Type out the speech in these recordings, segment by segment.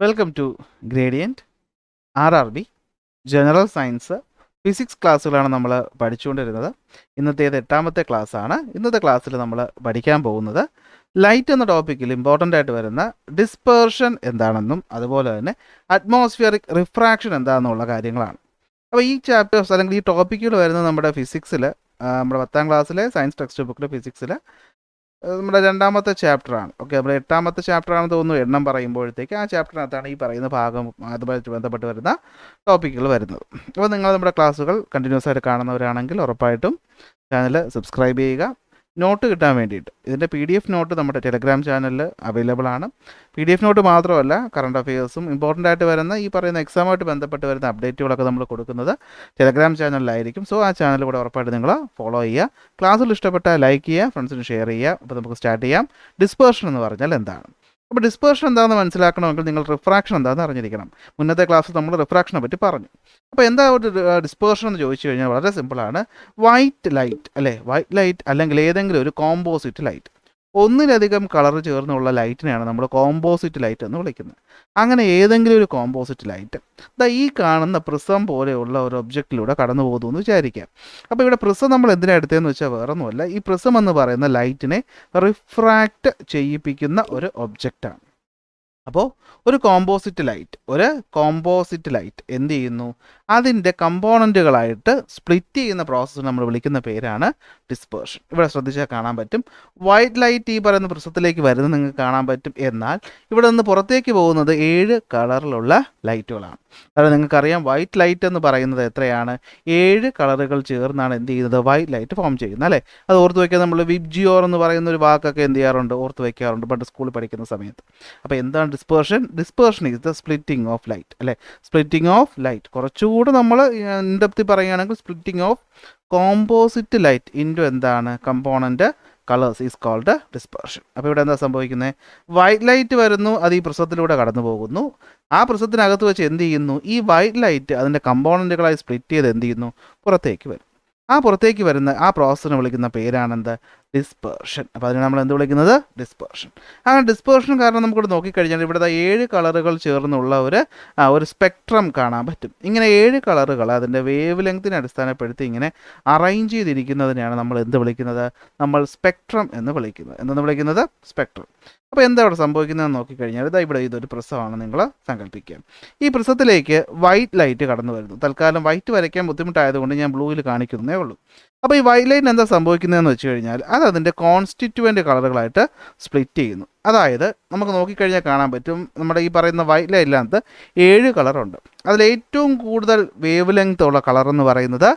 Welcome to gradient RRB general science physics ക്ലാസ്സുകളാണ് നമ്മൾ പഠിച്ചുകൊണ്ടിരുന്നത്. ഇന്നത്തേത് 8ാമത്തെ ക്ലാസ്സാണ്. ഇന്നത്തെ ക്ലാസ്സിൽ നമ്മൾ പഠിക്കാൻ പോകുന്നത് ലൈറ്റ് എന്ന ടോപ്പിക്കിൽ ഇമ്പോർട്ടൻ്റ് ആയിട്ട് വരുന്ന ഡിസ്പേർഷൻ എന്താണെന്നും അതുപോലെ തന്നെ അറ്റ്മോസ്ഫിയറിക് റിഫ്രാക്ഷൻ എന്താണെന്നുള്ള കാര്യങ്ങളാണ്. അപ്പോൾ ഈ ചാപ്റ്റേഴ്സ് അല്ലെങ്കിൽ ഈ ടോപ്പിക്കുകൾ വരുന്നത് നമ്മുടെ ഫിസിക്സിൽ നമ്മുടെ 10ാം ക്ലാസ്സിലെ സയൻസ് ടെക്സ്റ്റ് ബുക്കിലെ ഫിസിക്സിൽ നമ്മുടെ 2ാമത്തെ ചാപ്റ്ററാണ്. ഓക്കെ, നമ്മുടെ 8ാമത്തെ ചാപ്റ്ററാണെന്ന് തോന്നുന്നു എണ്ണം പറയുമ്പോഴത്തേക്ക്. ആ ചാപ്റ്ററിനകത്താണ് ഈ പറയുന്ന ഭാഗം അതുമായിട്ട് ബന്ധപ്പെട്ട് വരുന്ന ടോപ്പിക്കുകൾ വരുന്നത്. അപ്പോൾ നിങ്ങൾ നമ്മുടെ ക്ലാസ്സുകൾ കണ്ടിന്യൂസ് ആയിട്ട് കാണുന്നവരാണെങ്കിൽ ഉറപ്പായിട്ടും ചാനൽ സബ്സ്ക്രൈബ് ചെയ്യുക. നോട്ട് കിട്ടാൻ വേണ്ടിയിട്ട് ഇതിൻ്റെ PDF നോട്ട് നമ്മുടെ ടെലഗ്രാം ചാനലിൽ അവൈലബിൾ ആണ്. PDF നോട്ട് മാത്രമല്ല, കറണ്ട് അഫെയേഴ്സും ഇമ്പോർട്ടൻ്റ് ആയിട്ട് വരുന്ന ഈ പറയുന്ന എക്സാമായിട്ട് ബന്ധപ്പെട്ട് വരുന്ന അപ്ഡേറ്റുകളൊക്കെ നമ്മൾ കൊടുക്കുന്നത് ടെലഗ്രാം ചാനലിലായിരിക്കും. സോ ആ ചാനൽ കൂടെ ഉറപ്പായിട്ട് നിങ്ങൾ ഫോളോ ചെയ്യുക. ക്ലാസ്സുകൾ ഇഷ്ടപ്പെട്ടാൽ ലൈക്ക് ചെയ്യുക, ഫ്രണ്ട്സിന് ഷെയർ ചെയ്യുക. അപ്പോൾ നമുക്ക് സ്റ്റാർട്ട് ചെയ്യാം. ഡിസ്പേർഷൻ എന്ന് പറഞ്ഞാൽ എന്താണ്? അപ്പോൾ ഡിസ്പേർഷൻ എന്താണെന്ന് മനസ്സിലാക്കണമെങ്കിൽ നിങ്ങൾ റിഫ്രാക്ഷൻ എന്താണെന്ന് അറിഞ്ഞിരിക്കണം. മുന്നത്തെ ക്ലാസ്സിൽ നമ്മൾ റിഫ്രാക്ഷനെ പറ്റി പറഞ്ഞു. അപ്പോൾ എന്താ ഒരു ഡിസ്പേർഷൻ എന്ന് ചോദിച്ചു കഴിഞ്ഞാൽ വളരെ സിമ്പിളാണ്. വൈറ്റ് ലൈറ്റ് അല്ലേ, വൈറ്റ് ലൈറ്റ് അല്ലെങ്കിൽ ഏതെങ്കിലും ഒരു കോമ്പോസിറ്റ് ലൈറ്റ്, ഒന്നിലധികം കളർ ചേർന്നുള്ള ലൈറ്റിനെയാണ് നമ്മൾ കോമ്പോസിറ്റ് ലൈറ്റ് എന്ന് വിളിക്കുന്നത്. അങ്ങനെ ഏതെങ്കിലും ഒരു കോമ്പോസിറ്റ് ലൈറ്റ് ഈ കാണുന്ന പ്രിസം പോലെയുള്ള ഒരു ഒബ്ജക്റ്റിലൂടെ കടന്നു പോകുന്നു എന്ന് വിചാരിക്കാം. അപ്പോൾ ഇവിടെ പ്രിസം നമ്മൾ എന്തിനാണ് എടുത്തതെന്ന് വെച്ചാൽ വേറൊന്നുമല്ല, ഈ പ്രിസം എന്ന് പറയുന്ന ലൈറ്റിനെ റിഫ്രാക്റ്റ് ചെയ്യിപ്പിക്കുന്ന ഒരു ഒബ്ജക്റ്റാണ്. അപ്പോൾ ഒരു കോമ്പോസിറ്റ് ലൈറ്റ് എന്ത് ചെയ്യുന്നു? അതിൻ്റെ കമ്പോണൻറ്റുകളായിട്ട് സ്പ്ലിറ്റ് ചെയ്യുന്ന പ്രോസസ്സ് നമ്മൾ വിളിക്കുന്ന പേരാണ് ഡിസ്പേർഷൻ. ഇവിടെ ശ്രദ്ധിച്ചാൽ കാണാൻ പറ്റും, വൈറ്റ് ലൈറ്റ് ഈ പറയുന്ന പ്രിസത്തിലേക്ക് വരുന്നത് നിങ്ങൾക്ക് കാണാൻ പറ്റും. എന്നാൽ ഇവിടെ നിന്ന് പുറത്തേക്ക് പോകുന്നത് 7 കളറിലുള്ള ലൈറ്റുകളാണ്. അതായത് നിങ്ങൾക്കറിയാം, വൈറ്റ് ലൈറ്റ് എന്ന് പറയുന്നത് എത്രയാണ്? 7 കളറുകൾ ചേർന്നാണ് എന്ത് ചെയ്യുന്നത്? വൈറ്റ് ലൈറ്റ് ഫോം ചെയ്യുന്നത് അല്ലേ. അത് ഓർത്ത് വയ്ക്കാൻ നമ്മൾ വിബ്ജിയോർ എന്ന് പറയുന്ന ഒരു വാക്കൊക്കെ എന്ത് ചെയ്യാറുണ്ട്? ഓർത്ത് വയ്ക്കാറുണ്ട് പണ്ട് സ്കൂളിൽ പഠിക്കുന്ന സമയത്ത്. അപ്പോൾ എന്താണ് dispersion? Dispersion is the splitting of light അല്ലേ. സ്പ്ലിറ്റിംഗ് ഓഫ് ലൈറ്റ് കുറച്ചുകൂടെ നമ്മൾ ഇൻഡെപ്തി പറയുകയാണെങ്കിൽ splitting of composite light into എന്താണ്? Component colours is called dispersion. അപ്പോൾ ഇവിടെ എന്താ സംഭവിക്കുന്നത്? വൈറ്റ് ലൈറ്റ് വരുന്നു, അത് ഈ പ്രിസത്തിലൂടെ കടന്നു പോകുന്നു. ആ പ്രിസത്തിനകത്ത് വെച്ച് എന്ത് ചെയ്യുന്നു? ഈ വൈറ്റ് ലൈറ്റ് അതിൻ്റെ കമ്പോണൻറ്റുകളായി സ്പ്ലിറ്റ് ചെയ്ത് എന്ത് ചെയ്യുന്നു? പുറത്തേക്ക് വരും. ആ പുറത്തേക്ക് വരുന്ന ആ പ്രോസസ്സിനെ വിളിക്കുന്ന പേരാണെന്ത്? ഡിസ്പേർഷൻ. അപ്പോൾ അതിനെ നമ്മൾ എന്ത് വിളിക്കുന്നത്? ഡിസ്പേർഷൻ. അങ്ങനെ ഡിസ്പേർഷൻ കാരണം നമുക്കിവിടെ നോക്കിക്കഴിഞ്ഞാൽ ഇവിടെ 7 കളറുകൾ ചേർന്നുള്ള ഒരു സ്പെക്ട്രം കാണാൻ പറ്റും. ഇങ്ങനെ 7 കളറുകൾ അതിൻ്റെ വേവ് ലെങ്തിനെ അടിസ്ഥാനപ്പെടുത്തി ഇങ്ങനെ അറേഞ്ച് ചെയ്തിരിക്കുന്നതിനെയാണ് നമ്മൾ എന്ത് വിളിക്കുന്നത്? നമ്മൾ സ്പെക്ട്രം എന്ന് വിളിക്കുന്നത്. എന്തെന്ന് വിളിക്കുന്നത്? സ്പെക്ട്രം. അപ്പോൾ എന്താ ഇവിടെ സംഭവിക്കുന്നതെന്ന് നോക്കിക്കഴിഞ്ഞാൽ ഇവിടെ ഇതൊരു പ്രിസമാണ് നിങ്ങൾ സങ്കല്പിക്കുക. ഈ പ്രിസത്തിലേക്ക് വൈറ്റ് ലൈറ്റ് കടന്നു വരുന്നു. തൽക്കാലം വൈറ്റ് വരയ്ക്കാൻ ബുദ്ധിമുട്ടായതുകൊണ്ട് ഞാൻ ബ്ലൂവിൽ കാണിക്കുന്നേ ഉള്ളൂ. അപ്പോൾ ഈ വൈറ്റ് ലൈറ്റിന് എന്താ സംഭവിക്കുന്നതെന്ന് വെച്ച് കഴിഞ്ഞാൽ അത് അതിൻ്റെ കോൺസ്റ്റിറ്റ്യുവൻ്റ് കളറുകളായിട്ട് സ്പ്ലിറ്റ് ചെയ്യുന്നു. അതായത് നമുക്ക് നോക്കിക്കഴിഞ്ഞാൽ കാണാൻ പറ്റും, നമ്മുടെ ഈ പറയുന്ന വൈറ്റ് ലൈറ്റിനകത്ത് 7 കളറുണ്ട്. അതിലേറ്റവും കൂടുതൽ വേവ് ലെങ്ത് ഉള്ള കളർ എന്ന് പറയുന്നത്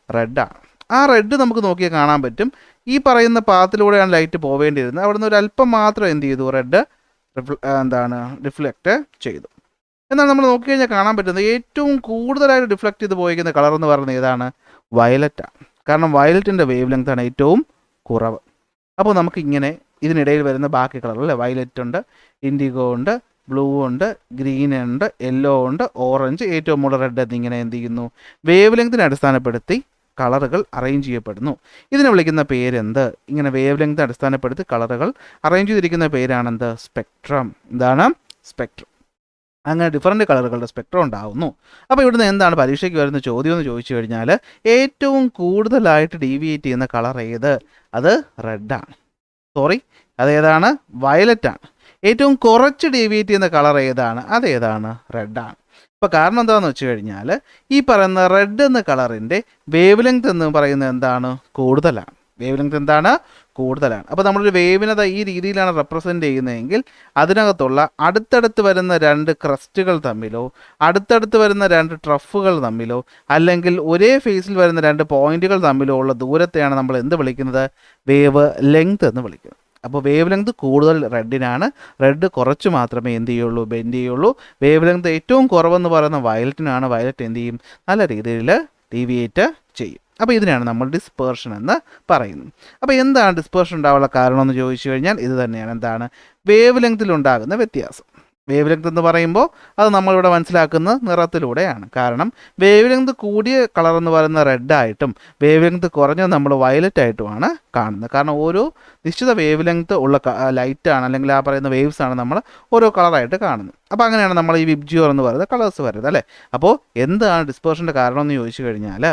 റെഡാണ്. ആ റെഡ് നമുക്ക് നോക്കിയാൽ കാണാൻ പറ്റും, ഈ പറയുന്ന പാത്തിലൂടെയാണ് ലൈറ്റ് പോവേണ്ടിയിരുന്നത്. അവിടെ നിന്ന് ഒരു അല്പം മാത്രം എന്ത് ചെയ്തു? റെഡ് റിഫ്ലക്റ്റ് ചെയ്തു. എന്നാൽ നമ്മൾ നോക്കിക്കഴിഞ്ഞാൽ കാണാൻ പറ്റുന്നത് ഏറ്റവും കൂടുതലായിട്ട് ഡിഫ്ലക്റ്റ് ചെയ്ത് പോയിരിക്കുന്ന കളർ എന്ന് പറയുന്നത് ഏതാണ്? വയലറ്റാണ്. കാരണം വയലറ്റിൻ്റെ വേവ് ലെങ്താണ് ഏറ്റവും കുറവ്. അപ്പോൾ നമുക്കിങ്ങനെ ഇതിനിടയിൽ വരുന്ന ബാക്കി കളർ അല്ലേ, വയലറ്റ് ഉണ്ട്, ഇൻഡിഗോ ഉണ്ട്, ബ്ലൂ ഉണ്ട്, ഗ്രീൻ ഉണ്ട്, യെല്ലോ ഉണ്ട്, ഓറഞ്ച്, ഏറ്റവും കൂടുതൽ റെഡ് എന്നിങ്ങനെ എന്ത് ചെയ്യുന്നു? വേവ് ലെങ്തിനെ അടിസ്ഥാനപ്പെടുത്തി കളറുകൾ അറേഞ്ച് ചെയ്യപ്പെടുന്നു. ഇതിനെ വിളിക്കുന്ന പേരെന്ത്? ഇങ്ങനെ വേവ് ലെങ്ത് അടിസ്ഥാനപ്പെടുത്തി കളറുകൾ അറേഞ്ച് ചെയ്തിരിക്കുന്ന പേരാണെന്ത്? സ്പെക്ട്രം. എന്താണ്? സ്പെക്ട്രം. അങ്ങനെ ഡിഫറൻറ്റ് കളറുകളുടെ സ്പെക്ട്രം ഉണ്ടാകുന്നു. അപ്പോൾ ഇവിടുന്ന് എന്താണ് പരീക്ഷയ്ക്ക് വരുന്ന ചോദ്യം എന്ന് ചോദിച്ചു കഴിഞ്ഞാൽ, ഏറ്റവും കൂടുതലായിട്ട് ഡീവിയേറ്റ് ചെയ്യുന്ന കളർ ഏത്? അത് റെഡാണ്. അതേതാണ്? വയലറ്റാണ്. ഏറ്റവും കുറച്ച് ഡീവിയേറ്റ് ചെയ്യുന്ന കളർ ഏതാണ്? അതേതാണ്? റെഡാണ്. ഇപ്പോൾ കാരണം എന്താണെന്ന് വെച്ച് കഴിഞ്ഞാൽ ഈ പറയുന്ന റെഡ് എന്ന കളറിൻ്റെ വേവ് ലെങ്ത് എന്ന് പറയുന്നത് എന്താണ്? കൂടുതലാണ്. വേവ് ലെങ്ത് എന്താണ്? കൂടുതലാണ്. അപ്പോൾ നമ്മളൊരു വേവിനെ ഈ രീതിയിലാണ് റെപ്രസെൻ്റ് ചെയ്യുന്നതെങ്കിൽ അതിനകത്തുള്ള അടുത്തടുത്ത് വരുന്ന 2 ക്രസ്റ്റുകൾ തമ്മിലോ അടുത്തടുത്ത് വരുന്ന 2 ട്രഫുകൾ തമ്മിലോ അല്ലെങ്കിൽ ഒരേ ഫേസിൽ വരുന്ന 2 പോയിന്റുകൾ തമ്മിലോ ഉള്ള ദൂരത്തെയാണ് നമ്മൾ എന്ത് വിളിക്കുന്നത്? വേവ് ലെങ്ത് എന്ന് വിളിക്കുന്നത്. അപ്പോൾ വേവ് ലെങ്ത് കൂടുതൽ റെഡിനാണ്. റെഡ് കുറച്ച് മാത്രമേ എന്ത് ചെയ്യുള്ളൂ? ബെൻഡ് ചെയ്യുള്ളൂ. വേവ് ലെങ്ത് ഏറ്റവും കുറവെന്ന് പറയുന്ന വയലറ്റിനാണ്. വയലറ്റ് എന്ത് ചെയ്യും? നല്ല രീതിയിൽ ഡീവിയേറ്റ് ചെയ്യും. അപ്പോൾ ഇതിനാണ് നമ്മൾ ഡിസ്പേർഷൻ എന്ന് പറയുന്നത്. അപ്പോൾ എന്താണ് ഡിസ്പേർഷൻ ഉണ്ടാവാനുള്ള കാരണം എന്ന് ചോദിച്ചു കഴിഞ്ഞാൽ ഇത് തന്നെയാണ്. എന്താണ്? വേവ് ലെങ്തിലുണ്ടാകുന്ന വ്യത്യാസം. വേവ് ലെങ്ത് എന്ന് പറയുമ്പോൾ അത് നമ്മളിവിടെ മനസ്സിലാക്കുന്നത് നിറത്തിലൂടെയാണ്. കാരണം വേവ് ലെങ്ത് കൂടിയ കളർ എന്ന് പറയുന്ന റെഡ് ആയിട്ടും വേവ് ലെങ്ത് കുറഞ്ഞത് നമ്മൾ വയലറ്റ് ആയിട്ടുമാണ് കാണുന്നത്. കാരണം ഓരോ നിശ്ചിത വേവ് ലെങ്ത് ഉള്ള ലൈറ്റാണ് അല്ലെങ്കിൽ ആ പറയുന്ന വേവ്സ് ആണ് നമ്മൾ ഓരോ കളറായിട്ട് കാണുന്നത്. അപ്പോൾ അങ്ങനെയാണ് നമ്മൾ ഈ വിബ്ജിയോർ എന്ന് പറയുന്നത് കളേഴ്സ് വരുന്നത് അല്ലേ. അപ്പോൾ എന്താണ് ഡിസ്പേർഷൻ്റെ കാരണം എന്ന് ചോദിച്ചു കഴിഞ്ഞാൽ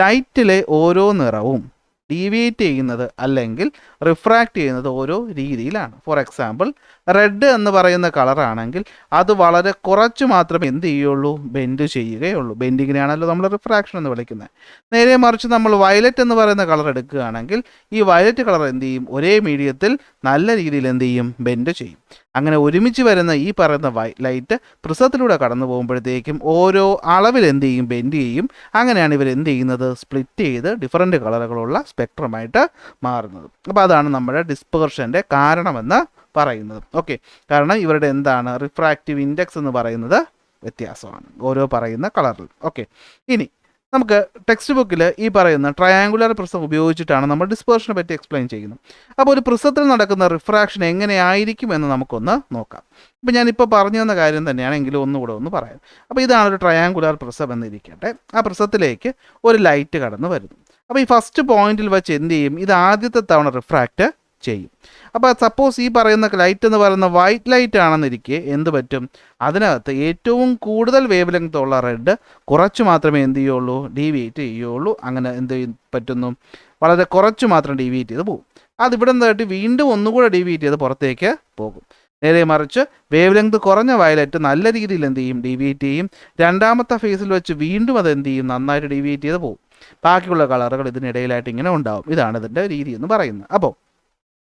ലൈറ്റിലെ ഓരോ നിറവും ഡീവിയേറ്റ് ചെയ്യുന്നത് അല്ലെങ്കിൽ റിഫ്രാക്റ്റ് ചെയ്യുന്നത് ഓരോ രീതിയിലാണ്. ഫോർ എക്സാമ്പിൾ റെഡ് എന്ന് പറയുന്ന കളറാണെങ്കിൽ അത് വളരെ കുറച്ച് മാത്രമേ എന്ത് ചെയ്യുള്ളൂ, ബെൻഡ് ചെയ്യുകയുള്ളൂ. ബെൻഡിങ്ങിനെയാണല്ലോ നമ്മൾ റിഫ്രാക്ഷൻ എന്ന് വിളിക്കുന്നത്. നേരെ മറിച്ച് നമ്മൾ വയലറ്റ് എന്ന് പറയുന്ന കളർ എടുക്കുകയാണെങ്കിൽ ഈ വയലറ്റ് കളർ എന്ത് ചെയ്യും, ഒരേ മീഡിയത്തിൽ നല്ല രീതിയിൽ എന്ത് ചെയ്യും, ബെൻഡ് ചെയ്യും. അങ്ങനെ ഒരുമിച്ച് വരുന്ന ഈ പറയുന്ന ലൈറ്റ് പ്രിസത്തിലൂടെ കടന്നു പോകുമ്പോഴത്തേക്കും ഓരോ അളവിൽ എന്ത് ചെയ്യും, ബെൻഡ് ചെയ്യും. അങ്ങനെയാണ് ഇവർ എന്ത് ചെയ്യുന്നത്, സ്പ്ലിറ്റ് ചെയ്ത് ഡിഫറൻറ്റ് കളറുകളുള്ള സ്പെക്ട്രമായിട്ട് മാറുന്നത്. അപ്പോൾ അതാണ് നമ്മുടെ ഡിസ്പേർഷൻ്റെ കാരണമെന്ന് പറയുന്നത്. ഓക്കെ, കാരണം ഇവരുടെ എന്താണ് റിഫ്രാക്റ്റീവ് ഇൻഡെക്സ് എന്ന് പറയുന്നത് വ്യത്യാസമാണ് ഓരോ പറയുന്ന കളറിൽ. ഓക്കെ, ഇനി നമുക്ക് ടെക്സ്റ്റ് ബുക്കിൽ ഈ പറയുന്ന ട്രയാങ്കുലർ പ്രിസം ഉപയോഗിച്ചിട്ടാണ് നമ്മൾ ഡിസ്പേർഷനെ പറ്റി എക്സ്പ്ലെയിൻ ചെയ്യുന്നത്. അപ്പോൾ ഒരു പ്രിസത്തിൽ നടക്കുന്ന റിഫ്രാക്ഷൻ എങ്ങനെയായിരിക്കും എന്ന് നമുക്കൊന്ന് നോക്കാം. അപ്പോൾ ഞാനിപ്പോൾ പറഞ്ഞു തന്ന കാര്യം തന്നെയാണെങ്കിലും ഒന്നുകൂടെ ഒന്ന് പറയാം. അപ്പോൾ ഇതാണ് ഒരു ട്രയാങ്കുലർ പ്രിസം എന്നിരിക്കട്ടെ. ആ പ്രിസത്തിലേക്ക് ഒരു ലൈറ്റ് കടന്നു വരുന്നു. അപ്പോൾ ഈ ഫസ്റ്റ് പോയിന്റിൽ വെച്ച് എന്ത് ചെയ്യും, ഇത് ആദ്യത്തെ തവണ റിഫ്രാക്റ്റ് ചെയ്യും. അപ്പോൾ സപ്പോസ് ഈ പറയുന്ന ലൈറ്റ് എന്ന് പറയുന്ന വൈറ്റ് ലൈറ്റ് ആണെന്നിരിക്കെ എന്ത് പറ്റും, അതിനകത്ത് ഏറ്റവും കൂടുതൽ വേവ് ലെങ്ത് ഉള്ള റെഡ് കുറച്ച് മാത്രമേ എന്ത് ചെയ്യുള്ളൂ, ഡീവിയേറ്റ് ചെയ്യുള്ളൂ. അങ്ങനെ എന്ത് പറ്റുന്നു, വളരെ കുറച്ച് മാത്രം ഡീവിയേറ്റ് ചെയ്ത് പോകും. അതിവിടെ നിന്നിട്ട് വീണ്ടും ഒന്നുകൂടെ ഡീവിയേറ്റ് ചെയ്ത് പുറത്തേക്ക് പോകും. നേരെ മറിച്ച് വേവ് ലെങ്ത് കുറഞ്ഞ വയലറ്റ് നല്ല രീതിയിൽ എന്ത് ചെയ്യും, ഡീവിയേറ്റ് ചെയ്യും. രണ്ടാമത്തെ ഫേസിൽ വെച്ച് വീണ്ടും അത് എന്ത് ചെയ്യും, നന്നായിട്ട് ഡീവിയേറ്റ് ചെയ്ത് പോകും. ബാക്കിയുള്ള കളറുകൾ ഇതിനിടയിലായിട്ട് ഇങ്ങനെ ഉണ്ടാവും. ഇതാണ് ഇതിൻ്റെ രീതി എന്ന് പറയുന്നത്. അപ്പോൾ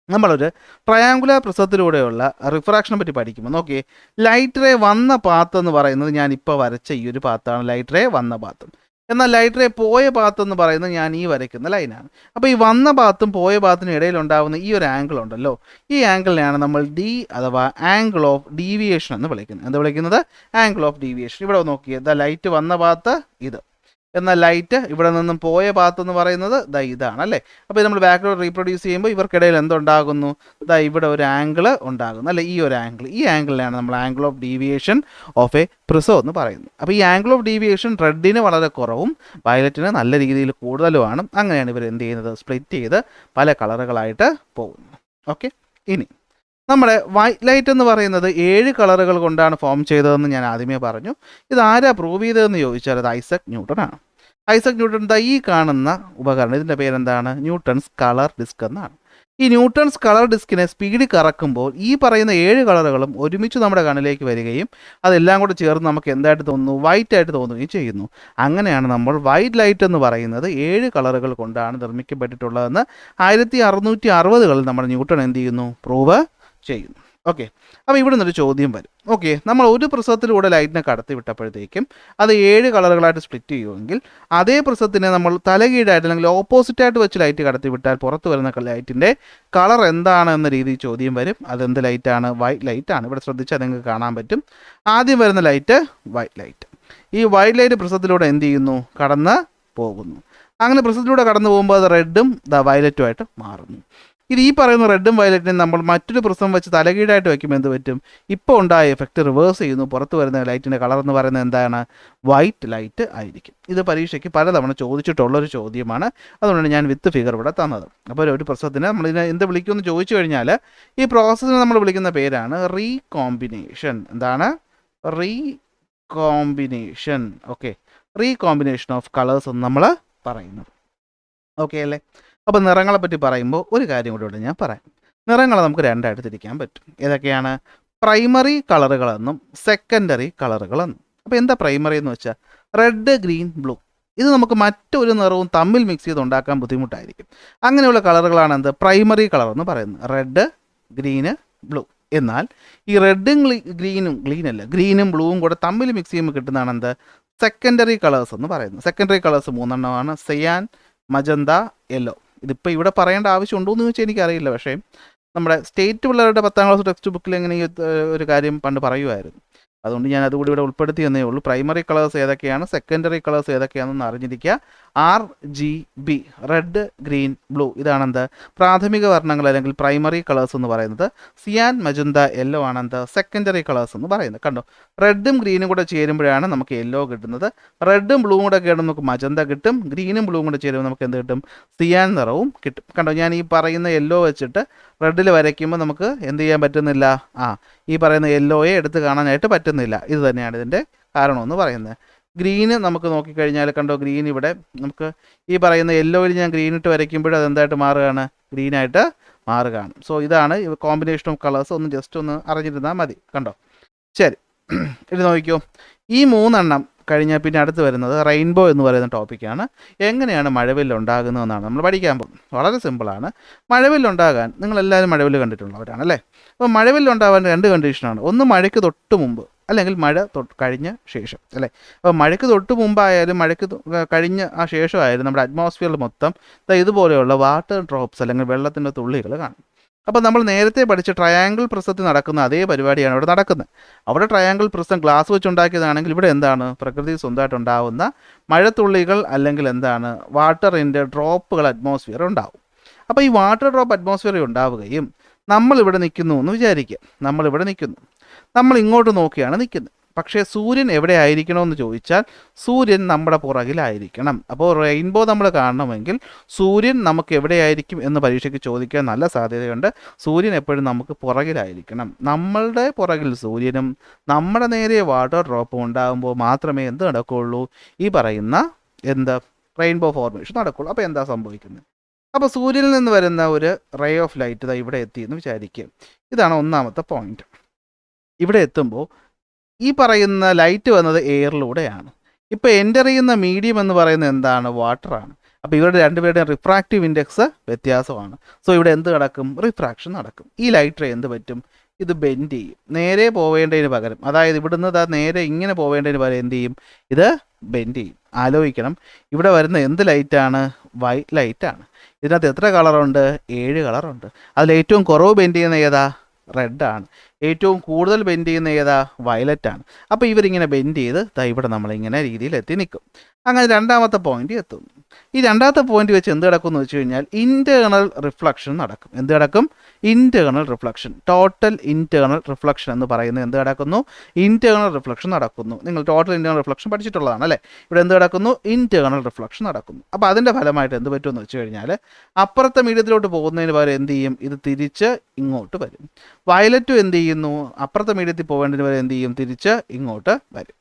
നമ്മളൊരു ട്രയാങ്കുലർ പ്രിസത്തിലൂടെയുള്ള റിഫ്രാക്ഷനെ പറ്റി പഠിക്കുമ്പോൾ നോക്കിയേ, ലൈറ്റ് റേ വന്ന പാത്ത് എന്ന് പറയുന്നത് ഞാനിപ്പോൾ വരച്ച ഈ ഒരു പാത്താണ് ലൈറ്റ് റേ വന്ന പാത്ത്. എന്നാൽ ലൈറ്റ് റേ പോയ പാത്ത് എന്ന് പറയുന്നത് ഞാൻ ഈ വരയ്ക്കുന്ന ലൈനാണ്. അപ്പോൾ ഈ വന്ന പാത്തും പോയ പാത്തിനും ഇടയിലുണ്ടാകുന്ന ഈ ഒരു ആംഗിൾ ഉണ്ടല്ലോ, ഈ ആംഗിളിനെയാണ് നമ്മൾ ഡി അഥവാ ആംഗിൾ ഓഫ് ഡീവിയേഷൻ എന്ന് വിളിക്കുന്നത്. എന്താ വിളിക്കുന്നത്, ആംഗിൾ ഓഫ് ഡീവിയേഷൻ. ഇവിടെ നോക്കിയേ, ദ ലൈറ്റ് വന്ന പാത്ത് ഇത്, എന്നാൽ ലൈറ്റ് ഇവിടെ നിന്നും പോയ പാത്ത് എന്ന് പറയുന്നത് ഇതാണ് അല്ലേ. അപ്പോൾ നമ്മൾ ബാക്ക്ഗ്രൗണ്ട് റീപ്രൊഡ്യൂസ് ചെയ്യുമ്പോൾ ഇവർക്കിടയിൽ എന്തുണ്ടാകുന്നു, ഇവിടെ ഒരു ആംഗിൾ ഉണ്ടാകുന്നു അല്ലേ. ഈ ഒരു ആംഗിൾ, ഈ ആംഗിളിനാണ് നമ്മൾ angle of deviation of A prism എന്ന് പറയുന്നത്. അപ്പോൾ ഈ ആംഗിൾ ഓഫ് ഡീവിയേഷൻ റെഡിന് വളരെ കുറവും വയലറ്റിന് നല്ല രീതിയിൽ കൂടുതലുമാണ്. അങ്ങനെയാണ് ഇവർ എന്ത് ചെയ്യുന്നത്, സ്പ്ലിറ്റ് ചെയ്ത് പല കളറുകളായിട്ട് പോകുന്നു. ഓക്കെ, ഇനി നമ്മുടെ വൈറ്റ് ലൈറ്റ് എന്ന് പറയുന്നത് 7 കളറുകൾ കൊണ്ടാണ് ഫോം ചെയ്തതെന്ന് ഞാൻ ആദ്യമേ പറഞ്ഞു. ഇതാരാ പ്രൂവ് ചെയ്തതെന്ന് ചോദിച്ചാൽ അത് ഐസക് ന്യൂട്ടൺ ആണ്. ഐസക് ന്യൂട്ടൺ ഈ കാണുന്ന ഉപകരണം, ഇതിൻ്റെ പേരെന്താണ്, ന്യൂട്ടൺസ് കളർ ഡിസ്ക് എന്നാണ്. ഈ ന്യൂട്ടൺസ് കളർ ഡിസ്കിനെ സ്പീഡിൽ കറക്കുമ്പോൾ ഈ പറയുന്ന 7 കളറുകളും ഒരുമിച്ച് നമ്മുടെ കണ്ണിലേക്ക് വരികയും അതെല്ലാം കൂടെ ചേർന്ന് നമുക്ക് എന്തായിട്ട് തോന്നുന്നു, വൈറ്റ് ആയിട്ട് തോന്നുകയും ചെയ്യുന്നു. അങ്ങനെയാണ് നമ്മൾ വൈറ്റ് ലൈറ്റ് എന്ന് പറയുന്നത് 7 കളറുകൾ കൊണ്ടാണ് നിർമ്മിക്കപ്പെട്ടിട്ടുള്ളതെന്ന് 1660കളിൽ നമ്മുടെ ന്യൂട്ടൺ എന്ത് ചെയ്യുന്നു, പ്രൂവ് ചെയ്യുന്നു. ഓക്കെ, അപ്പോൾ ഇവിടെ നിന്നൊരു ചോദ്യം വരും. ഓക്കെ, നമ്മൾ ഒരു പ്രിസത്തിലൂടെ ലൈറ്റിനെ കടത്തി വിട്ടപ്പോഴത്തേക്കും അത് 7 കളറുകളായിട്ട് സ്പ്ലിറ്റ് ചെയ്യുമെങ്കിൽ അതേ പ്രിസത്തിനെ നമ്മൾ തലകീഴായിട്ട് അല്ലെങ്കിൽ ഓപ്പോസിറ്റായിട്ട് വെച്ച് ലൈറ്റ് കടത്തി വിട്ടാൽ പുറത്ത് വരുന്ന ലൈറ്റിൻ്റെ കളർ എന്താണ് എന്ന രീതിയിൽ ചോദ്യം വരും. അതെന്ത് ലൈറ്റാണ്, വൈറ്റ് ലൈറ്റാണ്. ഇവിടെ ശ്രദ്ധിച്ചാൽ നിങ്ങൾക്ക് കാണാൻ പറ്റും. ആദ്യം വരുന്ന ലൈറ്റ് വൈറ്റ് ലൈറ്റ്. ഈ വൈറ്റ് ലൈറ്റ് പ്രിസത്തിലൂടെ എന്ത് ചെയ്യുന്നു, കടന്ന് പോകുന്നു. അങ്ങനെ പ്രിസത്തിലൂടെ കടന്നു പോകുമ്പോൾ അത് റെഡും വയലറ്റുമായിട്ട് മാറുന്നു. ഇത് ഈ പറയുന്ന റെഡും വയലറ്റിനും നമ്മൾ മറ്റൊരു പ്രിസം വെച്ച് തലകീഴായിട്ട് വയ്ക്കുമ്പോൾ എന്ത് പറ്റും, ഇപ്പോൾ ഉണ്ടായ എഫക്റ്റ് റിവേഴ്സ് ചെയ്യുന്നു. പുറത്ത് വരുന്ന ലൈറ്റിൻ്റെ കളർ എന്ന് പറയുന്നത് എന്താണ്, വൈറ്റ് ലൈറ്റ് ആയിരിക്കും. ഇത് പരീക്ഷയ്ക്ക് പലതവണ ചോദിച്ചിട്ടുള്ളൊരു ചോദ്യമാണ്. അതുകൊണ്ടാണ് ഞാൻ വിത്ത് ഫിഗർ ഇവിടെ തന്നത്. അപ്പോൾ ഒരു പ്രിസത്തിന് നമ്മളിതിനെ എന്ത് വിളിക്കുമെന്ന് ചോദിച്ചു കഴിഞ്ഞാൽ ഈ പ്രോസസ്സിനെ നമ്മൾ വിളിക്കുന്ന പേരാണ് റീകോമ്പിനേഷൻ. എന്താണ്, recombination. Okay, recombination of colours എന്ന് നമ്മൾ പറയുന്നത്. ഓക്കെ അല്ലേ. അപ്പോൾ നിറങ്ങളെ പറ്റി പറയുമ്പോൾ ഒരു കാര്യം കൂടെ ഞാൻ പറയാം. നിറങ്ങളെ നമുക്ക് രണ്ടായിട്ട് തിരിക്കാൻ പറ്റും. ഏതൊക്കെയാണ്, പ്രൈമറി കളറുകളെന്നും സെക്കൻഡറി കളറുകളെന്നും. അപ്പോൾ എന്താ പ്രൈമറി എന്ന് വെച്ചാൽ റെഡ്, ഗ്രീൻ, ബ്ലൂ. ഇത് നമുക്ക് മറ്റൊരു നിറവും തമ്മിൽ മിക്സ് ചെയ്ത് ഉണ്ടാക്കാൻ ബുദ്ധിമുട്ടായിരിക്കും. അങ്ങനെയുള്ള കളറുകളാണ് എന്ത്, പ്രൈമറി കളർ എന്ന് പറയുന്നത്. Red, green, blue. എന്നാൽ ഈ റെഡും ഗ്രീനും ബ്ലൂവും കൂടെ തമ്മിൽ മിക്സ് ചെയ്യുമ്പോൾ കിട്ടുന്നതാണ് എന്ത്, സെക്കൻഡറി കളേഴ്സ് എന്ന് പറയുന്നത്. സെക്കൻഡറി കളേഴ്സ് 3 എണ്ണമാണ്, സയാൻ, മജന്ത, യെല്ലോ. ഇതിപ്പോൾ ഇവിടെ പറയേണ്ട ആവശ്യമുണ്ടോ എന്ന് ചോദിച്ചാൽ എനിക്കറിയില്ല. പക്ഷേ നമ്മുടെ സ്റ്റേറ്റ് പിള്ളേരുടെ 10ാം ക്ലാസ് ടെക്സ്റ്റ് ബുക്കിൽ എങ്ങനെ ഒരു കാര്യം പണ്ട് പറയുമായിരുന്നു. അതുകൊണ്ട് ഞാൻ അതുകൂടി ഇവിടെ ഉൾപ്പെടുത്തി എന്നേ ഉള്ളൂ. പ്രൈമറി കളേഴ്സ് ഏതൊക്കെയാണ്, സെക്കൻഡറി കളേഴ്സ് ഏതൊക്കെയാണെന്ന് അറിഞ്ഞിരിക്കുക. RGB റെഡ്, ഗ്രീൻ, ബ്ലൂ ഇതാണെന്ത് പ്രാഥമിക വർണ്ണങ്ങൾ അല്ലെങ്കിൽ പ്രൈമറി കളേഴ്സ് എന്ന് പറയുന്നത്. സിയാൻ, മജന്ത, യെല്ലോ ആണെന്ത് സെക്കൻഡറി കളേഴ്സ് എന്ന് പറയുന്നത്. കണ്ടോ, റെഡും ഗ്രീനും കൂടെ ചേരുമ്പോഴാണ് നമുക്ക് യെല്ലോ കിട്ടുന്നത്. റെഡും ബ്ലൂവും കൂടെ ചേരുമ്പോൾ നമുക്ക് മജന്ത കിട്ടും. ഗ്രീനും ബ്ലൂവും കൂടെ ചേരുമ്പോൾ നമുക്ക് എന്ത് കിട്ടും, സിയാൻ നിറവും കിട്ടും. കണ്ടോ, ഞാൻ ഈ പറയുന്ന യെല്ലോ വെച്ചിട്ട് റെഡിൽ വരയ്ക്കുമ്പോൾ നമുക്ക് എന്ത് ചെയ്യാൻ പറ്റുന്നില്ല, ഈ പറയുന്ന യെല്ലോയെ എടുത്ത് കാണാനായിട്ട് പറ്റുന്നില്ല. ഇത് തന്നെയാണ് ഇതിൻ്റെ കാരണമെന്ന് പറയുന്നത്. ഗ്രീന് നമുക്ക് നോക്കിക്കഴിഞ്ഞാൽ കണ്ടോ, ഗ്രീൻ ഇവിടെ നമുക്ക് ഈ പറയുന്ന യെല്ലോയിൽ ഞാൻ ഗ്രീൻ ഇട്ട് വരയ്ക്കുമ്പോൾ അത് എന്തായിട്ട് മാറുകയാണ്, ഗ്രീനായിട്ട് മാറുകയാണ്. സോ ഇതാണ് കോമ്പിനേഷൻ ഓഫ് കളേഴ്സ്. ഒന്ന് ജസ്റ്റ് ഒന്ന് അറിഞ്ഞിരുന്നാൽ മതി. കണ്ടോ, ശരി. ഇത് നോക്കിക്കോ, ഈ 3 എണ്ണം കഴിഞ്ഞാൽ പിന്നെ അടുത്ത് വരുന്നത് റെയിൻബോ എന്ന് പറയുന്ന ടോപ്പിക്കാണ്. എങ്ങനെയാണ് മഴവില്ല് ഉണ്ടാകുന്നതെന്നാണ് നമ്മൾ പഠിക്കാൻ പോകുന്നത്. വളരെ സിമ്പിളാണ്. മഴവില്ലുണ്ടാകാൻ നിങ്ങളെല്ലാവരും മഴവില്ല് കണ്ടിട്ടുള്ളവരാണ് അല്ലേ? അപ്പോൾ മഴവില്ലുണ്ടാകാൻ 2 കണ്ടീഷനാണ്. ഒന്ന് മഴയ്ക്ക് തൊട്ട് മുമ്പ്, അല്ലെങ്കിൽ മഴ കഴിഞ്ഞ ശേഷം അല്ലേ? അപ്പോൾ മഴയ്ക്ക് തൊട്ട് മുമ്പായാലും മഴയ്ക്ക് കഴിഞ്ഞ ആ ശേഷമായാലും നമ്മുടെ അറ്റ്മോസ്ഫിയറിൽ മൊത്തം ഇതുപോലെയുള്ള വാട്ടർ ഡ്രോപ്സ് അല്ലെങ്കിൽ വെള്ളത്തിൻ്റെ തുള്ളികൾ കാണും. അപ്പോൾ നമ്മൾ നേരത്തെ പഠിച്ച ട്രയാങ്കിൾ പ്രിസത്തിൽ നടക്കുന്ന അതേ പരിപാടിയാണ് ഇവിടെ നടക്കുന്നത്. അവിടെ ട്രയാങ്കിൾ പ്രിസം ഗ്ലാസ് വെച്ചുണ്ടാക്കിയതാണെങ്കിൽ ഇവിടെ എന്താണ്, പ്രകൃതി സ്വന്തമായിട്ടുണ്ടാവുന്ന മഴത്തുള്ളികൾ അല്ലെങ്കിൽ എന്താണ് വാട്ടറിൻ്റെ ഡ്രോപ്പുകൾ അറ്റ്മോസ്ഫിയർ ഉണ്ടാവും. അപ്പോൾ ഈ വാട്ടർ ഡ്രോപ്പ് അറ്റ്മോസ്ഫിയറിൽ ഉണ്ടാവുകയും നമ്മളിവിടെ നിൽക്കുന്നു എന്ന് വിചാരിക്കുക. നമ്മളിവിടെ നിൽക്കുന്നു, നമ്മൾ ഇങ്ങോട്ട് നോക്കിയാണ് നിൽക്കുന്നത്. പക്ഷേ സൂര്യൻ എവിടെ ആയിരിക്കണമെന്ന് ചോദിച്ചാൽ സൂര്യൻ നമ്മുടെ പുറകിലായിരിക്കണം. അപ്പോൾ റെയിൻബോ നമ്മൾ കാണണമെങ്കിൽ സൂര്യൻ നമുക്ക് എവിടെയായിരിക്കും എന്ന് പരീക്ഷയ്ക്ക് ചോദിക്കാൻ നല്ല സാധ്യതയുണ്ട്. സൂര്യൻ എപ്പോഴും നമുക്ക് പുറകിലായിരിക്കണം. നമ്മളുടെ പുറകിൽ സൂര്യനും നമ്മുടെ നേരെ വാട്ടർ ഡ്രോപ്പും ഉണ്ടാകുമ്പോൾ മാത്രമേ എന്ത് നടക്കുകയുള്ളൂ, ഈ പറയുന്ന റെയിൻബോ ഫോർമേഷൻ നടക്കുകയുള്ളൂ. അപ്പോൾ എന്താ സംഭവിക്കുന്നത്? അപ്പോൾ സൂര്യനിൽ നിന്ന് വരുന്ന ഒരു റേ ഓഫ് ലൈറ്റ് ഇവിടെ എത്തിയെന്ന് വിചാരിക്കുക. ഇതാണ് ഒന്നാമത്തെ പോയിന്റ്. ഇവിടെ എത്തുമ്പോൾ ഈ പറയുന്ന ലൈറ്റ് വന്നത് എയറിലൂടെയാണ്. ഇപ്പോൾ എൻ്റർ ചെയ്യുന്ന മീഡിയം എന്ന് പറയുന്നത് എന്താണ്, വാട്ടറാണ്. അപ്പോൾ ഇവരുടെ രണ്ടുപേരുടെയും റിഫ്രാക്റ്റീവ് ഇൻഡെക്സ് വ്യത്യാസമാണ്. സോ ഇവിടെ എന്ത് നടക്കും, റിഫ്രാക്ഷൻ നടക്കും. ഈ ലൈറ്റ് റേ എന്ത് പറ്റും, ഇത് ബെൻഡ് ചെയ്യും. നേരെ പോവേണ്ടതിന് പകരം, അതായത് ഇവിടുന്ന് നേരെ ഇങ്ങനെ പോവേണ്ടതിന് പകരം എന്ത് ചെയ്യും, ഇത് ബെൻഡ് ചെയ്യും. ആലോചിക്കണം, ഇവിടെ വരുന്ന എന്ത് ലൈറ്റാണ്, വൈറ്റ് ലൈറ്റാണ്. ഇതിനകത്ത് എത്ര കളറുണ്ട്, 7 കളറുണ്ട്. അതിൽ ഏറ്റവും കുറവ് ബെൻഡ് ചെയ്യുന്ന ഏതാ, റെഡാണ്. ഏറ്റവും കൂടുതൽ ബെൻഡ് ചെയ്യുന്ന ഏതാ, വയലറ്റാണ്. അപ്പോൾ ഇവരിങ്ങനെ ബെൻഡ് ചെയ്ത് ഇവിടെ നമ്മളിങ്ങനെ രീതിയിൽ എത്തി നിൽക്കും. അങ്ങനെ രണ്ടാമത്തെ പോയിന്റ് എത്തും. ഈ രണ്ടാമത്തെ പോയിന്റ് വെച്ച് എന്ത് നടക്കും എന്ന് വെച്ച് കഴിഞ്ഞാൽ ഇൻറ്റേർണൽ റിഫ്ലക്ഷൻ നടക്കും. എന്ത് നടക്കും, internal reflection. Total internal reflection എന്ന് പറയുന്നത് എന്ത് നടക്കുന്നു, ഇൻറ്റേർണൽ റിഫ്ലക്ഷൻ നടക്കുന്നു. നിങ്ങൾ ടോട്ടൽ ഇൻറ്റേർണൽ റിഫ്ലക്ഷൻ പഠിച്ചിട്ടുള്ളതാണ് അല്ലേ? ഇവിടെ എന്ത് നടക്കുന്നു, ഇൻറ്റേർണൽ റിഫ്ലക്ഷൻ നടക്കുന്നു. അപ്പോൾ അതിൻ്റെ ഫലമായിട്ട് എന്ത് പറ്റുമെന്ന് വെച്ച് കഴിഞ്ഞാൽ അപ്പുറത്തെ മീഡിയത്തിലോട്ട് പോകുന്നതിന് പകരം എന്ത് ചെയ്യും, ഇത് തിരിച്ച് ഇങ്ങോട്ട് വരും. വയലറ്റും എന്ത് ചെയ്യുന്നു, അപ്പുറത്തെ മീഡിയത്തിൽ പോകേണ്ടതിന് പകരം എന്ത് ചെയ്യും, തിരിച്ച് ഇങ്ങോട്ട് വരും.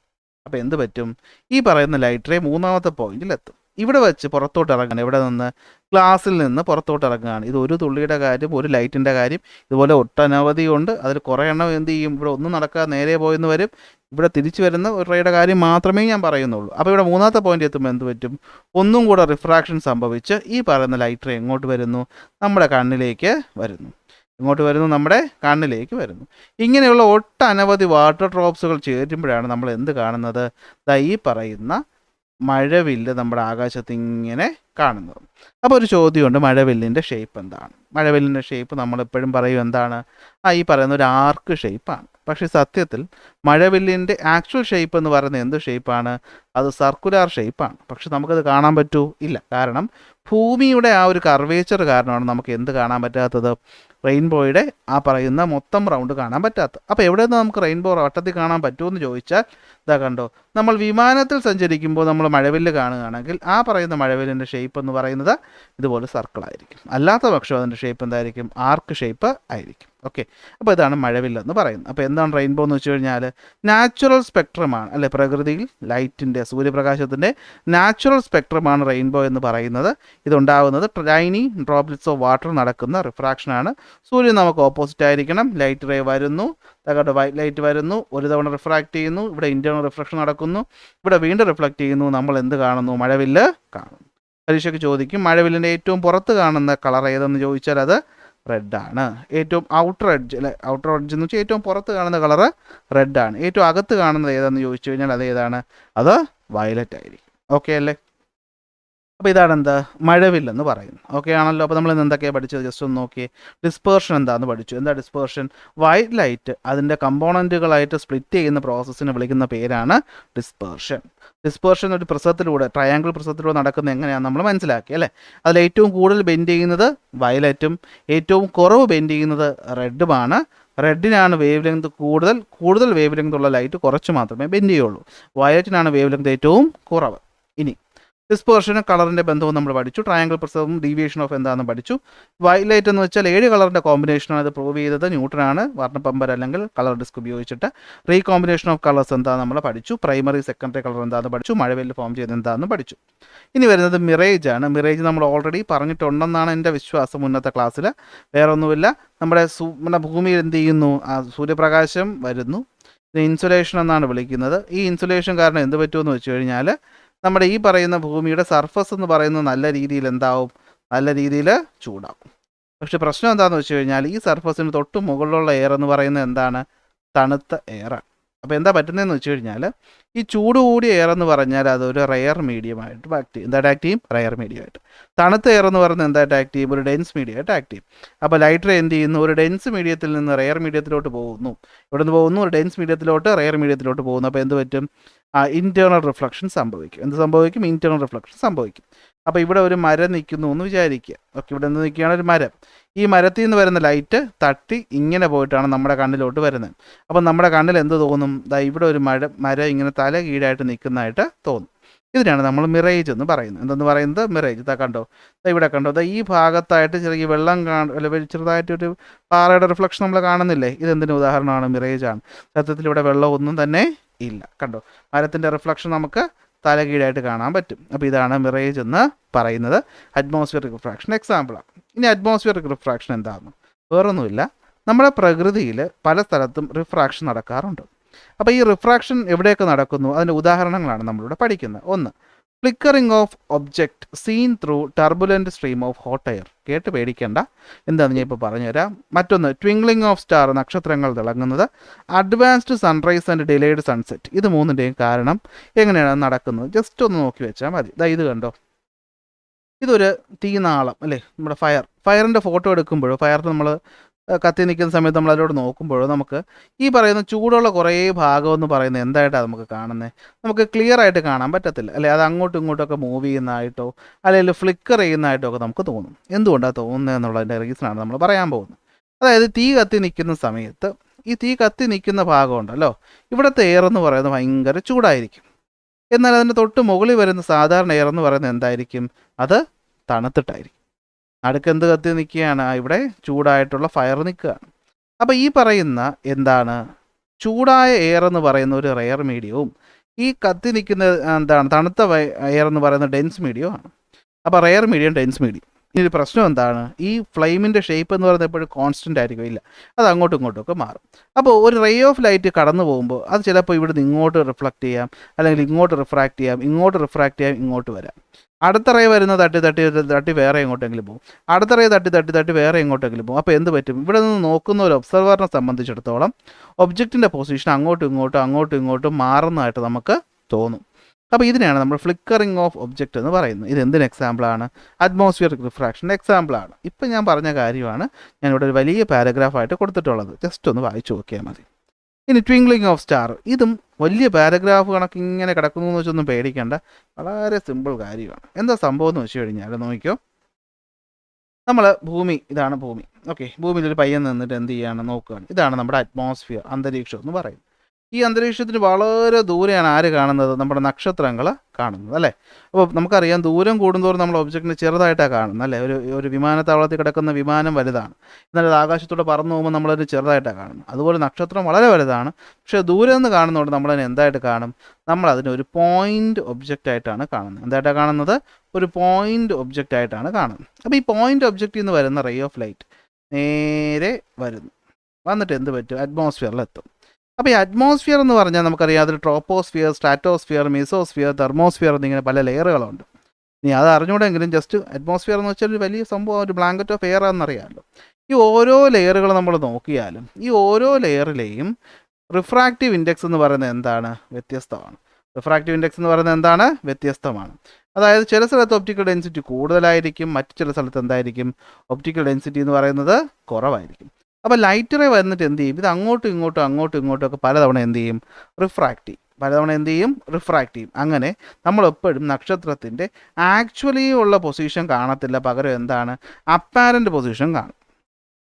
അപ്പോൾ എന്ത് പറ്റും, ഈ പറയുന്ന ലൈറ്റ് റേ മൂന്നാമത്തെ പോയിന്റിലെത്തും. ഇവിടെ വെച്ച് പുറത്തോട്ട് ഇറങ്ങണം. ഇവിടെ നിന്ന് ഗ്ലാസ്സിൽ നിന്ന് പുറത്തോട്ട് ഇറങ്ങുകയാണ്. ഇത് ഒരു തുള്ളിയുടെ കാര്യം, ഒരു ലൈറ്റിൻ്റെ കാര്യം, ഇതുപോലെ ഒട്ടനവധി ഉണ്ട്. അതിൽ കുറേ എണ്ണം എന്ത് ചെയ്യും, ഇവിടെ ഒന്നും നടക്കാതെ നേരെ പോയെന്ന് വരും. ഇവിടെ തിരിച്ചു വരുന്ന ഒരു റേയുടെ കാര്യം മാത്രമേ ഞാൻ പറയുന്നുള്ളൂ. അപ്പോൾ ഇവിടെ മൂന്നാമത്തെ പോയിന്റ് എത്തുമ്പോൾ എന്ത് പറ്റും, ഒന്നും കൂടെ റിഫ്രാക്ഷൻ സംഭവിച്ച് ഈ പറയുന്ന ലൈറ്റ് റേ എങ്ങോട്ട് വരുന്നു, നമ്മുടെ കണ്ണിലേക്ക് വരുന്നു. ഇങ്ങോട്ട് വരുന്നു, നമ്മുടെ കണ്ണിലേക്ക് വരുന്നു. ഇങ്ങനെയുള്ള ഒട്ടനവധി വാട്ടർ ഡ്രോപ്സുകൾ ചേരുമ്പോഴാണ് നമ്മൾ എന്ത് കാണുന്നത്, ഈ പറയുന്ന മഴവില്ല് നമ്മുടെ ആകാശത്ത് ഇങ്ങനെ കാണുന്നത്. അപ്പോൾ ഒരു ചോദ്യമുണ്ട്, മഴവില്ലിൻ്റെ ഷേപ്പ് എന്താണ്? മഴവില്ലിൻ്റെ ഷേപ്പ് നമ്മളെപ്പോഴും പറയും എന്താണ്, ഈ പറയുന്ന ഒരു ആർക്ക് ഷേപ്പാണ്. പക്ഷേ സത്യത്തിൽ മഴവില്ലിൻ്റെ ആക്ച്വൽ ഷേപ്പ് എന്ന് പറയുന്നത് എന്ത് ഷേപ്പാണ്, അത് സർക്കുലാർ ഷേപ്പാണ്. പക്ഷെ നമുക്കത് കാണാൻ പറ്റൂ ഇല്ല. കാരണം ഭൂമിയുടെ ആ ഒരു കർവേച്ചർ കാരണമാണ് നമുക്ക് എന്ത് കാണാൻ പറ്റാത്തത്, റെയിൻബോയുടെ ആ പറയുന്ന മൊത്തം റൗണ്ട് കാണാൻ പറ്റാത്തത്. അപ്പോൾ എവിടെ നിന്ന് നമുക്ക് റെയിൻബോ വട്ടത്തിൽ കാണാൻ പറ്റുമെന്ന് ചോദിച്ചാൽ കണ്ടോ, നമ്മൾ വിമാനത്തിൽ സഞ്ചരിക്കുമ്പോൾ നമ്മൾ മഴവില്ല് കാണുകയാണെങ്കിൽ ആ പറയുന്ന മഴവില്ലിൻ്റെ ഷേപ്പ് എന്ന് പറയുന്നത് ഇതുപോലെ സർക്കിളായിരിക്കും. അല്ലാത്ത പക്ഷം അതിൻ്റെ ഷേപ്പ് എന്തായിരിക്കും, ആർക്ക് ഷേപ്പ് ആയിരിക്കും. ഓക്കെ, അപ്പോൾ ഇതാണ് മഴവില്ലെന്ന് പറയുന്നത്. അപ്പോൾ എന്താണ് റെയിൻബോ എന്ന് വെച്ച് കഴിഞ്ഞാൽ നാച്ചുറൽ സ്പെക്ട്രമാണ് അല്ലെ, പ്രകൃതിയിൽ ലൈറ്റിൻ്റെ സൂര്യപ്രകാശത്തിൻ്റെ നാച്ചുറൽ സ്പെക്ട്രമാണ് റെയിൻബോ എന്ന് പറയുന്നത്. ഇതുണ്ടാകുന്നത് ടൈനി ഡ്രോപ്ലെറ്റ്സ് ഓഫ് വാട്ടർ നടക്കുന്ന റിഫ്രാക്ഷനാണ്. സൂര്യൻ നമുക്ക് ഓപ്പോസിറ്റ് ആയിരിക്കണം. ലൈറ്റ് റേ വരുന്നു, വൈറ്റ് ലൈറ്റ് വരുന്നു, ഒരു തവണ റിഫ്രാക്റ്റ് ചെയ്യുന്നു, ഇവിടെ ഇൻറ്റേർണൽ റിഫ്ലക്ഷൻ നടക്കുന്നു, ഇവിടെ വീണ്ടും റിഫ്ലക്റ്റ് ചെയ്യുന്നു, നമ്മൾ എന്ത് കാണുന്നു, മഴവില്ല് കാണുന്നു. പരീക്ഷയ്ക്ക് ചോദിക്കും മഴവില്ലിൻ്റെ ഏറ്റവും പുറത്ത് കാണുന്ന കളർ ഏതെന്ന് ചോദിച്ചാൽ അത് റെഡാണ്. ഏറ്റവും ഔട്ടർ എഡ്ജ് അല്ലെ, ഔട്ടർ എഡ്ജ് എന്ന് വെച്ചാൽ ഏറ്റവും പുറത്ത് കാണുന്ന കളറ് റെഡാണ്. ഏറ്റവും അകത്ത് കാണുന്നത് ഏതാണെന്ന് ചോദിച്ചു കഴിഞ്ഞാൽ അത് ഏതാണ്, അത് വയലറ്റ് ആയിരിക്കും. ഓക്കെ അല്ലേ? അപ്പോൾ ഇതാണ് എന്താ മഴവില്ലെന്ന് പറയുന്നത്. ഓക്കെ ആണല്ലോ. അപ്പോൾ നമ്മൾ ഇന്ന് എന്തൊക്കെയാണ് പഠിച്ചത് ജസ്റ്റ് ഒന്ന് നോക്കിയേ. ഡിസ്പേർഷൻ എന്താണെന്ന് പഠിച്ചു. എന്താ ഡിസ്പേർഷൻ? വൈറ്റ് ലൈറ്റ് അതിൻ്റെ കമ്പോണൻറ്റുകളായിട്ട് സ്പ്ലിറ്റ് ചെയ്യുന്ന പ്രോസസ്സിനെ വിളിക്കുന്ന പേരാണ് ഡിസ്പേർഷൻ. ഡിസ്പേർഷൻ ഒരു പ്രിസത്തിലൂടെ ട്രയാങ്കിൾ പ്രിസത്തിലൂടെ നടക്കുന്നത് എങ്ങനെയാണ് നമ്മൾ മനസ്സിലാക്കി അല്ലേ. അതിൽ ഏറ്റവും കൂടുതൽ ബെൻഡ് ചെയ്യുന്നത് വയലറ്റും ഏറ്റവും കുറവ് ബെൻഡ് ചെയ്യുന്നത് റെഡുമാണ്. റെഡിനാണ് വേവ് ലെങ്ത് കൂടുതൽ വേവ് ലെങ്ത് ഉള്ള ലൈറ്റ് കുറച്ച് മാത്രമേ ബെൻഡ് ചെയ്യുള്ളൂ. വയലറ്റിനാണ് വേവ് ലെങ്ത് ഏറ്റവും കുറവ്. ഇനി ഡിസ്പേർഷനും കളറിൻ്റെ ബന്ധവും നമ്മൾ പഠിച്ചു. ട്രയാങ്കിൾ പ്രിസവും ഡീവിയേഷൻ ഓഫ് എന്താണെന്ന് പഠിച്ചു. വയലറ്റ് എന്ന് വെച്ചാൽ 7 കളറിൻ്റെ കോമ്പിനേഷനാണ് ഇത് പ്രൂവ് ചെയ്തത് ന്യൂട്ടനാണ് വർണ്ണപ്പമ്പർ അല്ലെങ്കിൽ കളർ ഡിസ്ക് ഉപയോഗിച്ചിട്ട്. റീകോമ്പിനേഷൻ ഓഫ് കളേഴ്സ് എന്താണെന്ന് നമ്മൾ പഠിച്ചു. പ്രൈമറി സെക്കൻഡറി കളർ എന്താണെന്ന് പഠിച്ചു. മഴവില്ല് ഫോം ചെയ്ത് എന്താണെന്ന് പഠിച്ചു. ഇനി വരുന്നത് മിറേജ് ആണ്. മിറേജ് നമ്മൾ ഓൾറെഡി പറഞ്ഞിട്ടുണ്ടെന്നാണ് എൻ്റെ വിശ്വാസം മുന്നത്തെ ക്ലാസ്സിൽ. വേറെ ഒന്നുമില്ല, നമ്മുടെ ഭൂമിയിൽ എന്ത് ചെയ്യുന്നു, സൂര്യപ്രകാശം വരുന്നു. ഇത് ഇൻസുലേഷൻ എന്നാണ് വിളിക്കുന്നത്. ഈ ഇൻസുലേഷൻ കാരണം എന്ത് പറ്റുമെന്ന് വെച്ച് കഴിഞ്ഞാൽ നമ്മുടെ ഈ പറയുന്ന ഭൂമിയുടെ സർഫസ് എന്ന് പറയുന്നത് നല്ല രീതിയിൽ എന്താവും, നല്ല രീതിയിൽ ചൂടാവും. പക്ഷെ പ്രശ്നം എന്താണെന്ന് വെച്ച് കഴിഞ്ഞാൽ ഈ സർഫസിന് തൊട്ട് മുകളിലുള്ള എയർ എന്ന് പറയുന്നത് എന്താണ്, തണുത്ത എയറാണ്. അപ്പോൾ എന്താ പറ്റുന്നതെന്ന് വെച്ച് കഴിഞ്ഞാൽ ഈ ചൂട് കൂടിയ എയർ എന്ന് പറഞ്ഞാൽ അതൊരു റെയർ മീഡിയമായിട്ട് ആക്ട് ചെയ്യും. എന്തായിട്ട് ആക്ട് ചെയ്യും? റെയർ മീഡിയമായിട്ട്. തണുത്ത എയർ എന്ന് പറയുന്നത് എന്തായിട്ട് ആക്ട് ചെയ്യും? ഒരു ഡെൻസ് മീഡിയമായിട്ട് ആക്ട് ചെയ്യും. അപ്പോൾ ലൈറ്റ് റേ എന്ത് ചെയ്യുന്നു, ഒരു ഡെൻസ് മീഡിയത്തിൽ നിന്ന് റെയർ മീഡിയത്തിലോട്ട് പോകുന്നു. ഇവിടെ നിന്ന് പോകുന്നു ഒരു ഡെൻസ് മീഡിയത്തിലോട്ട് റെയർ മീഡിയത്തിലോട്ട് പോകുന്നു. അപ്പോൾ എന്ത് പറ്റും? ഇൻറ്റേർണൽ റിഫ്ലക്ഷൻ സംഭവിക്കും. എന്ത് സംഭവിക്കും? ഇൻറ്റേർണൽ റിഫ്ലക്ഷൻ സംഭവിക്കും. അപ്പോൾ ഇവിടെ ഒരു മരം നിൽക്കുന്നു എന്ന് വിചാരിക്കുക. ഓക്കെ, ഇവിടെ നിന്ന് നിൽക്കുകയാണ് ഒരു മരം. ഈ മരത്തിൽ നിന്ന് വരുന്ന ലൈറ്റ് തട്ടി ഇങ്ങനെ പോയിട്ടാണ് നമ്മുടെ കണ്ണിലോട്ട് വരുന്നത്. അപ്പം നമ്മുടെ കണ്ണിൽ എന്ത് തോന്നും? ഇവിടെ ഒരു മരം ഇങ്ങനെ തല കീഴായിട്ട് നിൽക്കുന്നതായിട്ട് തോന്നും. ഇതിനാണ് നമ്മൾ മിറേജ് എന്ന് പറയുന്നത്. എന്തെന്ന് പറയുന്നത്? മിറേജ്. കണ്ടോ, ഇവിടെ കണ്ടോ, ഈ ഭാഗത്തായിട്ട് ചെറിയ വെള്ളം ചെറുതായിട്ടൊരു പാറയുടെ റിഫ്ലക്ഷൻ നമ്മൾ കാണുന്നില്ലേ? ഇതെന്തിന് ഉദാഹരണമാണ്? മിറേജ് ആണ്. സത്യത്തിൽ ഇവിടെ വെള്ളം ഒന്നും തന്നെ ഇല്ല. കണ്ടോ, മരത്തിൻ്റെ റിഫ്ലക്ഷൻ നമുക്ക് തലകീഴായിട്ട് കാണാൻ പറ്റും. അപ്പോൾ ഇതാണ് മിറേജ് എന്ന് പറയുന്നത്. അറ്റ്മോസ്ഫിയറിക് റിഫ്രാക്ഷൻ എക്സാമ്പിളാണ്. ഇനി അറ്റ്മോസ്ഫിയറിക് റിഫ്രാക്ഷൻ എന്താണെന്ന് വേറൊന്നുമില്ല, നമ്മുടെ പ്രകൃതിയിൽ പല സ്ഥലത്തും റിഫ്രാക്ഷൻ നടക്കാറുണ്ട്. അപ്പോൾ ഈ റിഫ്രാക്ഷൻ എവിടെയൊക്കെ നടക്കുന്നു അതിൻ്റെ ഉദാഹരണങ്ങളാണ് നമ്മളിവിടെ പഠിക്കുന്നത്. ഒന്ന്, flickering of object seen through turbulent stream of hot air. കേട്ട് പേടിക്കേണ്ട, എന്താണെന്ന് ഞാൻ ഇപ്പോൾ പറഞ്ഞുതരാം. മറ്റൊന്ന്, ട്വിങ്ക്ലിംഗ് ഓഫ് സ്റ്റാർ, നക്ഷത്രങ്ങൾ തിളങ്ങുന്നത്. Advanced sunrise and delayed sunset. ഇത് മൂന്നിൻ്റെയും കാരണം എങ്ങനെയാണ് നടക്കുന്നത് ജസ്റ്റ് ഒന്ന് നോക്കി വെച്ചാൽ മതി. ഇത് കണ്ടോ, ഇതൊരു തീനാളം അല്ലേ, നമ്മുടെ ഫയറിൻ്റെ ഫോട്ടോ എടുക്കുമ്പോഴോ ഫയർ നമ്മൾ കത്തി നിൽക്കുന്ന സമയത്ത് നമ്മൾ അതിലോട്ട് നോക്കുമ്പോഴോ നമുക്ക് ഈ പറയുന്ന ചൂടുള്ള കുറേ ഭാഗം എന്ന് പറയുന്നത് എന്തായിട്ടാണ് നമുക്ക് കാണുന്നത്? നമുക്ക് ക്ലിയർ ആയിട്ട് കാണാൻ പറ്റത്തില്ല അല്ലേ. അത് അങ്ങോട്ടും ഇങ്ങോട്ടൊക്കെ മൂവ് ചെയ്യുന്നതായിട്ടോ അല്ലെങ്കിൽ ഫ്ലിക്കർ ചെയ്യുന്നതായിട്ടോ ഒക്കെ നമുക്ക് തോന്നും. എന്തുകൊണ്ടാണ് തോന്നുന്നത് എന്നുള്ളതിൻ്റെ റീസണാണ് നമ്മൾ പറയാൻ പോകുന്നത്. അതായത് തീ കത്തി നിൽക്കുന്ന സമയത്ത് ഈ തീ കത്തി നിൽക്കുന്ന ഭാഗം ഉണ്ടല്ലോ, ഇവിടുത്തെ എയർ എന്ന് പറയുന്നത് ഭയങ്കര ചൂടായിരിക്കും. എന്നാൽ അതിൻ്റെ തൊട്ട് മുകളിൽ വരുന്ന സാധാരണ എയർ എന്ന് പറയുന്നത് എന്തായിരിക്കും? അത് തണുത്തിട്ടായിരിക്കും. നടുക്കെന്ത് കത്തി നിൽക്കുകയാണ്? ഇവിടെ ചൂടായിട്ടുള്ള ഫയർ നിൽക്കുകയാണ്. അപ്പോൾ ഈ പറയുന്ന എന്താണ്, ചൂടായ എയർ എന്ന് പറയുന്ന ഒരു റെയർ മീഡിയവും ഈ കത്തി നിൽക്കുന്ന എന്താണ് തണുത്ത എയർ എന്ന് പറയുന്ന ഡെൻസ് മീഡിയവും ആണ്. അപ്പോൾ റെയർ മീഡിയം, ഡെൻസ് മീഡിയം. ഇനി പ്രശ്നം എന്താണ്? ഈ ഫ്ലെയിമിൻ്റെ ഷേപ്പ് എന്ന് പറയുന്നത് എപ്പോഴും കോൺസ്റ്റൻ്റ് ആയിരിക്കും, ഇല്ല, അത് അങ്ങോട്ടും ഇങ്ങോട്ടും മാറും. അപ്പോൾ ഒരു റേ ഓഫ് ലൈറ്റ് കടന്നു പോകുമ്പോൾ അത് ചിലപ്പോൾ ഇവിടുന്ന് ഇങ്ങോട്ട് റിഫ്ലക്റ്റ് ചെയ്യാം, അല്ലെങ്കിൽ ഇങ്ങോട്ട് റിഫ്രാക്റ്റ് ചെയ്യാം, ഇങ്ങോട്ട് റിഫ്രാക്റ്റ് ചെയ്യാം, ഇങ്ങോട്ട് വരാം. അടുത്ത റേ വരുന്ന തട്ടി വേറെ എങ്ങോട്ടെങ്കിലും പോകും, അടുത്ത റേ തട്ടി വേറെ എങ്ങോട്ടെങ്കിലും പോകും. അപ്പോൾ എന്ത് പറ്റും? ഇവിടെ നിന്ന് നോക്കുന്ന ഒരു ഒബ്സർവറിനെ സംബന്ധിച്ചിടത്തോളം ഒബ്ജക്റ്റിൻ്റെ പൊസിഷൻ അങ്ങോട്ടും ഇങ്ങോട്ടും മാറുന്നതായിട്ട് നമുക്ക് തോന്നും. അപ്പോൾ ഇതിനെയാണ് നമ്മൾ ഫ്ലിക്കറിംഗ് ഓഫ് ഒബ്ജക്റ്റ് എന്ന് പറയുന്നത്. ഇത് എന്തിന് എക്സാമ്പിളാണ്? അറ്റ്മോസ്ഫിയറിക് റിഫ്രാക്ഷൻ്റെ എക്സാമ്പിളാണ്. ഇപ്പം ഞാൻ പറഞ്ഞ കാര്യമാണ് ഞാനിവിടെ ഒരു വലിയ പാരഗ്രാഫായിട്ട് കൊടുത്തിട്ടുള്ളത്. ജസ്റ്റ് ഒന്ന് വായിച്ചു നോക്കിയാൽ മതി. ഇനി ട്വിങ്ക്ലിംഗ് ഓഫ് സ്റ്റാർ, ഇതും വലിയ പാരഗ്രാഫ് കണക്ക് ഇങ്ങനെ കിടക്കുന്നു എന്ന് വെച്ചൊന്നും പേടിക്കേണ്ട, വളരെ സിമ്പിൾ കാര്യമാണ്. എന്താ സംഭവം എന്ന് വെച്ച് കഴിഞ്ഞാൽ നോക്കിയോ, നമ്മൾ ഇതാണ് ഭൂമി. ഓക്കെ, ഭൂമിയിൽ ഒരു പയ്യൻ നിന്നിട്ട് എന്ത് ചെയ്യാണ് നോക്കുകയാണ്. ഇതാണ് നമ്മുടെ അറ്റ്മോസ്ഫിയർ, അന്തരീക്ഷം എന്ന് പറയുന്നത്. ഈ അന്തരീക്ഷത്തിന് വളരെ ദൂരെയാണ് ആര് കാണുന്നത്? നമ്മുടെ നക്ഷത്രങ്ങൾ കാണുന്നത് അല്ലേ. അപ്പോൾ നമുക്കറിയാം ദൂരം കൂടുന്തോറും നമ്മൾ ഒബ്ജക്റ്റിനെ ചെറുതായിട്ടാണ് കാണുന്നത് അല്ലേ. ഒരു വിമാനത്താവളത്തിൽ കിടക്കുന്ന വിമാനം വലുതാണ്, എന്നാൽ അത് ആകാശത്തൂടെ പറന്നു പോകുമ്പോൾ നമ്മളതിന് ചെറുതായിട്ടാണ് കാണുന്നത്. അതുപോലെ നക്ഷത്രം വളരെ വലുതാണ്, പക്ഷേ ദൂരെ നിന്ന് കാണുന്നതുകൊണ്ട് നമ്മളതിനെ എന്തായിട്ട് കാണും? നമ്മളതിനെ ഒരു പോയിൻ്റ് ഒബ്ജക്റ്റ് ആയിട്ടാണ് കാണുന്നത്. എന്തായിട്ടാണ് കാണുന്നത്? ഒരു പോയിൻ്റ് ഒബ്ജക്റ്റ് ആയിട്ടാണ് കാണുന്നത്. അപ്പോൾ ഈ പോയിൻ്റ് ഒബ്ജക്റ്റിൽ നിന്ന് വരുന്ന റേ ഓഫ് ലൈറ്റ് നേരെ വന്നിട്ട് എന്ത് പറ്റും? അറ്റ്മോസ്ഫിയറിലെത്തും. അപ്പോൾ ഈ അറ്റ്മോസ്ഫിയർ എന്ന് പറഞ്ഞാൽ നമുക്കറിയാം അതിൽ ട്രോപ്പോസ്ഫിയർ, സ്ട്രാറ്റോസ്ഫിയർ, മീസോസ്ഫിയർ, തെർമോസ്ഫിയർ എന്നിങ്ങനെ പല ലെയറുകളുണ്ട്. ഇനി അത് അറിഞ്ഞുകൂടെങ്കിലും ജസ്റ്റ് അറ്റ്മോസ്ഫിയർ എന്ന് വെച്ചാൽ ഒരു വലിയ സംഭവം, ഒരു ബ്ലാങ്കറ്റ് ഓഫ് എയർ ആണെന്നറിയാമല്ലോ. ഈ ഓരോ ലെയറുകൾ നമ്മൾ നോക്കിയാലും ഈ ഓരോ ലെയറിലെയും റിഫ്രാക്റ്റീവ് ഇൻഡെക്സ് എന്ന് പറയുന്നത് എന്താണ്? വ്യത്യസ്തമാണ്. റിഫ്രാക്റ്റീവ് ഇൻഡെക്സ് എന്ന് പറയുന്നത് എന്താണ്? വ്യത്യസ്തമാണ്. അതായത് ചില സ്ഥലത്ത് ഒപ്റ്റിക്കൽ ഡെൻസിറ്റി കൂടുതലായിരിക്കും, മറ്റു ചില സ്ഥലത്ത് എന്തായിരിക്കും ഒപ്റ്റിക്കൽ ഡെൻസിറ്റി എന്ന് പറയുന്നത് കുറവായിരിക്കും. അപ്പോൾ ലൈറ്റ് റേ വന്നിട്ട് എന്ത് ചെയ്യും, ഇത് അങ്ങോട്ടും ഇങ്ങോട്ടും ഒക്കെ പലതവണ എന്ത് ചെയ്യും, റിഫ്രാക്റ്റ് ചെയ്യും. അങ്ങനെ നമ്മൾ എപ്പോഴും നക്ഷത്രത്തിൻ്റെ ആക്ച്വലി ഉള്ള പൊസിഷൻ കാണത്തില്ല, പകരം എന്താണ് അപ്പാരൻ്റ് പൊസിഷൻ കാണും.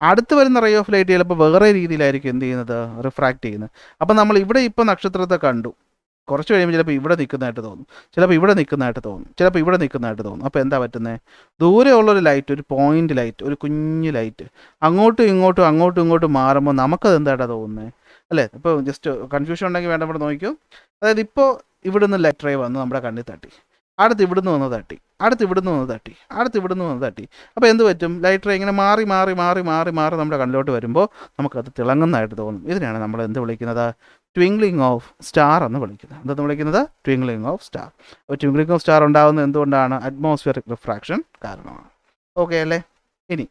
അടുത്ത് വരുന്ന റേ ഓഫ് ലൈറ്റ് ചിലപ്പോൾ വേറെ രീതിയിലായിരിക്കും എന്ത് ചെയ്യുന്നത്, റിഫ്രാക്റ്റ് ചെയ്യുന്നത്. അപ്പോൾ നമ്മൾ ഇവിടെ ഇപ്പോൾ നക്ഷത്രത്തെ കണ്ടു, കുറച്ച് കഴിയുമ്പോൾ ചിലപ്പോൾ ഇവിടെ നിൽക്കുന്നതായിട്ട് തോന്നും, ചിലപ്പോൾ ഇവിടെ നിൽക്കുന്നതായിട്ട് തോന്നും. അപ്പോൾ എന്താ പറ്റുന്നത്, ദൂരെയുള്ളൊരു ലൈറ്റ്, ഒരു പോയിൻ്റ് ലൈറ്റ്, ഒരു കുഞ്ഞു ലൈറ്റ് അങ്ങോട്ടും ഇങ്ങോട്ടും മാറുമ്പോൾ നമുക്കത് എന്തായിട്ടാണ് തോന്നുന്നത് അല്ലേ. ഇപ്പോൾ ജസ്റ്റ് കൺഫ്യൂഷൻ ഉണ്ടെങ്കിൽ വേണ്ട ഇവിടെ നോക്കിക്കോ. അതായത് ഇപ്പോൾ ഇവിടുന്ന് ലൈറ്റ് റേ വന്ന് നമ്മുടെ കണ്ണിൽ തട്ടി, അടുത്ത് ഇവിടുന്ന് വന്ന് തട്ടി, അടുത്ത് ഇവിടുന്ന് വന്ന് തട്ടി. അപ്പോൾ എന്ത് പറ്റും, ലൈറ്റ് റേ ഇങ്ങനെ മാറി നമ്മുടെ കണ്ണിലോട്ട് വരുമ്പോൾ നമുക്കത് തിളങ്ങുന്നതായിട്ട് തോന്നും. ഇതിനാണ് നമ്മൾ എന്ത് വിളിക്കുന്നത്, ട്വിങ്ക്ലിംഗ് ഓഫ് സ്റ്റാർ എന്ന് വിളിക്കുന്നത്. എന്തെന്ന് വിളിക്കുന്നത്, ട്വിങ്ക്ലിംഗ് ഓഫ് സ്റ്റാർ. അപ്പോൾ ട്വിങ്ക്ലിംഗ് ഓഫ് സ്റ്റാർ ഉണ്ടാകുന്നത് എന്തുകൊണ്ടാണ്, അറ്റ്മോസ്ഫിയറിക് റിഫ്രാക്ഷൻ കാരണമാണ്. ഓക്കെ അല്ലേ. ഇനി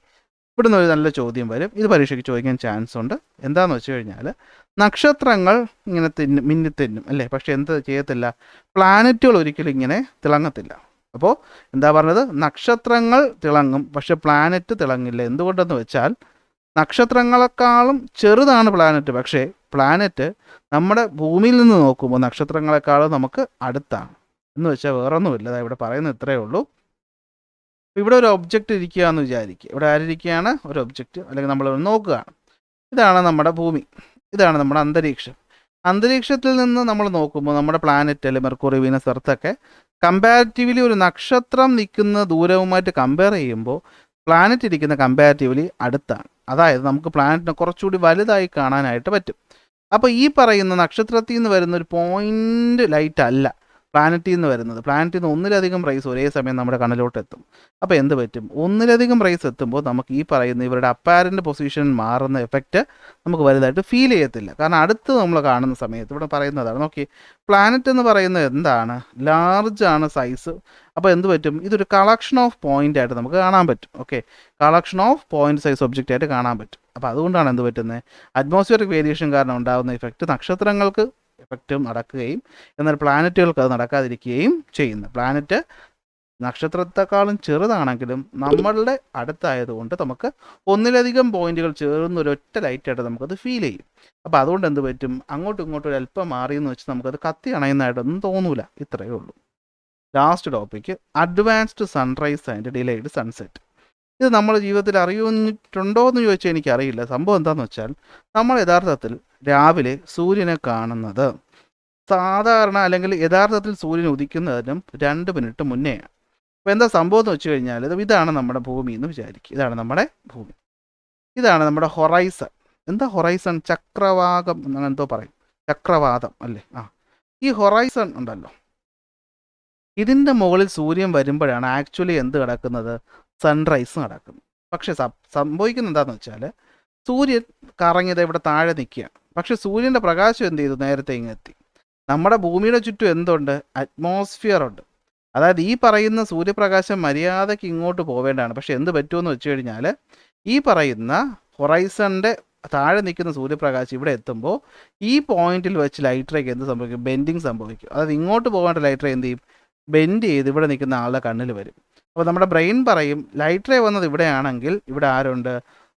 ഇവിടുന്ന് ഒരു നല്ല ചോദ്യം വരും, ഇത് പരീക്ഷയ്ക്ക് ചോദിക്കാൻ ചാൻസ് ഉണ്ട്. എന്താണെന്ന് വെച്ച് കഴിഞ്ഞാൽ, നക്ഷത്രങ്ങൾ ഇങ്ങനെ മിന്നിത്തിന്നും അല്ലേ, പക്ഷെ എന്ത് ചെയ്യത്തില്ല, പ്ലാനറ്റുകൾ ഒരിക്കലും ഇങ്ങനെ തിളങ്ങത്തില്ല. അപ്പോൾ എന്താ പറഞ്ഞത്, നക്ഷത്രങ്ങൾ തിളങ്ങും പക്ഷെ പ്ലാനറ്റ് തിളങ്ങില്ല. എന്തുകൊണ്ടെന്ന് വെച്ചാൽ നക്ഷത്രങ്ങളെക്കാളും ചെറുതാണ് പ്ലാനറ്റ്, പക്ഷേ പ്ലാനറ്റ് നമ്മുടെ ഭൂമിയിൽ നിന്ന് നോക്കുമ്പോൾ നക്ഷത്രങ്ങളെക്കാളും നമുക്ക് അടുത്താണ്. എന്ന് വെച്ചാൽ വേറൊന്നുമില്ല, ഇവിടെ പറയുന്നത് ഇത്രയേ ഉള്ളൂ. ഇവിടെ ഒരു ഒബ്ജക്റ്റ് ഇരിക്കുക എന്ന് വിചാരിക്കുക, ഇവിടെ ആരിയ്ക്കുകയാണ്, ഒരു ഒബ്ജക്റ്റ്, അല്ലെങ്കിൽ നമ്മൾ നോക്കുകയാണ്. ഇതാണ് നമ്മുടെ ഭൂമി, ഇതാണ് നമ്മുടെ അന്തരീക്ഷം. അന്തരീക്ഷത്തിൽ നിന്ന് നമ്മൾ നോക്കുമ്പോൾ നമ്മുടെ പ്ലാനറ്റ് അല്ലെങ്കിൽ മെർക്കുറി, വീനസ്, എർത്തൊക്കെ കമ്പാരിറ്റീവ്ലി ഒരു നക്ഷത്രം നിൽക്കുന്ന ദൂരവുമായിട്ട് കമ്പയർ ചെയ്യുമ്പോൾ പ്ലാനറ്റ് ഇരിക്കുന്ന കമ്പാരിറ്റീവ്ലി അടുത്താണ്. അതായത് നമുക്ക് പ്ലാനറ്റിനെ കുറച്ചുകൂടി വലുതായി കാണാനായിട്ട് പറ്റും. അപ്പോൾ ഈ പറയുന്ന നക്ഷത്രത്തിൽ നിന്ന് വരുന്ന ഒരു പോയിൻ്റ് ലൈറ്റ് അല്ല പ്ലാനറ്റിൽ നിന്ന് വരുന്നത്. പ്ലാനറ്റിൽ നിന്ന് ഒന്നിലധികം റേസ് ഒരേ സമയം നമ്മുടെ കണ്ണിലോട്ട് എത്തും. അപ്പോൾ എന്ത് പറ്റും, ഒന്നിലധികം റേസ് എത്തുമ്പോൾ നമുക്ക് ഈ പറയുന്ന ഇവരുടെ അപ്പാരൻ്റ് പൊസിഷൻ മാറുന്ന എഫക്റ്റ് നമുക്ക് വലുതായിട്ട് ഫീൽ ചെയ്യത്തില്ല. കാരണം അടുത്ത് നമ്മൾ കാണുന്ന സമയത്ത് ഇവിടെ പറയുന്നതാണ്, നോക്കി, പ്ലാനറ്റ് എന്ന് പറയുന്നത് എന്താണ്, ലാർജ് ആണ് സൈസ്. അപ്പോൾ എന്ത് പറ്റും, ഇതൊരു കളക്ഷൻ ഓഫ് പോയിൻ്റ് ആയിട്ട് നമുക്ക് കാണാൻ പറ്റും. Okay, collection of point size object ആയിട്ട് കാണാൻ പറ്റും. അപ്പോൾ അതുകൊണ്ടാണ് എന്ത് പറ്റുന്നത്, അറ്റ്മോസ്ഫിയറിക് വേരിയേഷൻ കാരണം ഉണ്ടാകുന്ന ഇഫക്റ്റ് നക്ഷത്രങ്ങൾക്ക് എഫക്റ്റും നടക്കുകയും എന്നാൽ പ്ലാനറ്റുകൾക്ക് അത് നടക്കാതിരിക്കുകയും ചെയ്യുന്നു. പ്ലാനറ്റ് നക്ഷത്രത്തെക്കാളും ചെറുതാണെങ്കിലും നമ്മളുടെ അടുത്തായതുകൊണ്ട് നമുക്ക് ഒന്നിലധികം പോയിന്റുകൾ ചേർന്ന് ഒരൊറ്റ ലൈറ്റായിട്ട് നമുക്കത് ഫീൽ ചെയ്യും. അപ്പോൾ അതുകൊണ്ട് എന്ത് പറ്റും, അങ്ങോട്ടും ഇങ്ങോട്ടും ഒരു അല്പം മാറിയെന്ന് വെച്ച് നമുക്കത് കത്തി അണയുന്നതായിട്ടൊന്നും തോന്നൂല. ഇത്രയേ ഉള്ളൂ. Last topic, advanced sunrise and delayed sunset. ഇത് നമ്മുടെ ജീവിതത്തിൽ അറിഞ്ഞിട്ടുണ്ടോ എന്ന് ചോദിച്ചാൽ എനിക്കറിയില്ല. സംഭവം എന്താണെന്ന് വെച്ചാൽ, നമ്മൾ യഥാർത്ഥത്തിൽ രാവിലെ സൂര്യനെ കാണുന്നത് സാധാരണ അല്ലെങ്കിൽ യഥാർത്ഥത്തിൽ സൂര്യൻ ഉദിക്കുന്നതിനും 2 മിനിറ്റ് മുന്നെയാണ്. അപ്പോൾ എന്താ സംഭവം എന്ന് വെച്ച് കഴിഞ്ഞാൽ, ഇതാണ് നമ്മുടെ ഭൂമി എന്ന് വിചാരിക്കുക. ഇതാണ് നമ്മുടെ ഭൂമി, ഇതാണ് നമ്മുടെ ഹൊറൈസൺ. എന്താ ഹൊറൈസൺ, ചക്രവാകം അങ്ങനെ എന്തോ പറയും, ചക്രവാതം അല്ലേ. ഈ ഹൊറൈസൺ ഉണ്ടല്ലോ, ഇതിൻ്റെ മുകളിൽ സൂര്യൻ വരുമ്പോഴാണ് ആക്ച്വലി എന്ത് കിടക്കുന്നത്, സൺറൈസ് നടക്കുന്നത്. പക്ഷെ സംഭവിക്കുന്നത് എന്താണെന്ന് വെച്ചാൽ, സൂര്യൻ കറങ്ങിയത് ഇവിടെ താഴെ നിൽക്കുകയാണ്, പക്ഷെ സൂര്യൻ്റെ പ്രകാശം എന്ത് ചെയ്തു, നേരത്തെ ഇങ്ങെത്തി. നമ്മുടെ ഭൂമിയുടെ ചുറ്റും എന്തുണ്ട്, അറ്റ്മോസ്ഫിയർ ഉണ്ട്. അതായത് ഈ പറയുന്ന സൂര്യപ്രകാശം മര്യാദയ്ക്ക് ഇങ്ങോട്ട് പോവേണ്ടതാണ്. പക്ഷെ എന്ത് പറ്റുമെന്ന് വെച്ച് കഴിഞ്ഞാൽ, ഈ പറയുന്ന ഹൊറൈസണിൻ്റെ താഴെ നിൽക്കുന്ന സൂര്യപ്രകാശം ഇവിടെ എത്തുമ്പോൾ ഈ പോയിന്റിൽ വെച്ച് ലൈറ്റ് റേക്ക് എന്ത് സംഭവിക്കും, ബെൻഡിങ് സംഭവിക്കും. അതായത് ഇങ്ങോട്ട് പോകേണ്ട ലൈറ്റ് റേ എന്ത് ചെയ്യും, ബെൻഡ് ചെയ്ത് ഇവിടെ നിൽക്കുന്ന ആളുടെ കണ്ണിൽ വരും. അപ്പോൾ നമ്മുടെ ബ്രെയിൻ പറയും, ലൈറ്റ് റേ വന്നത് ഇവിടെയാണെങ്കിൽ ഇവിടെ ആരുണ്ട്,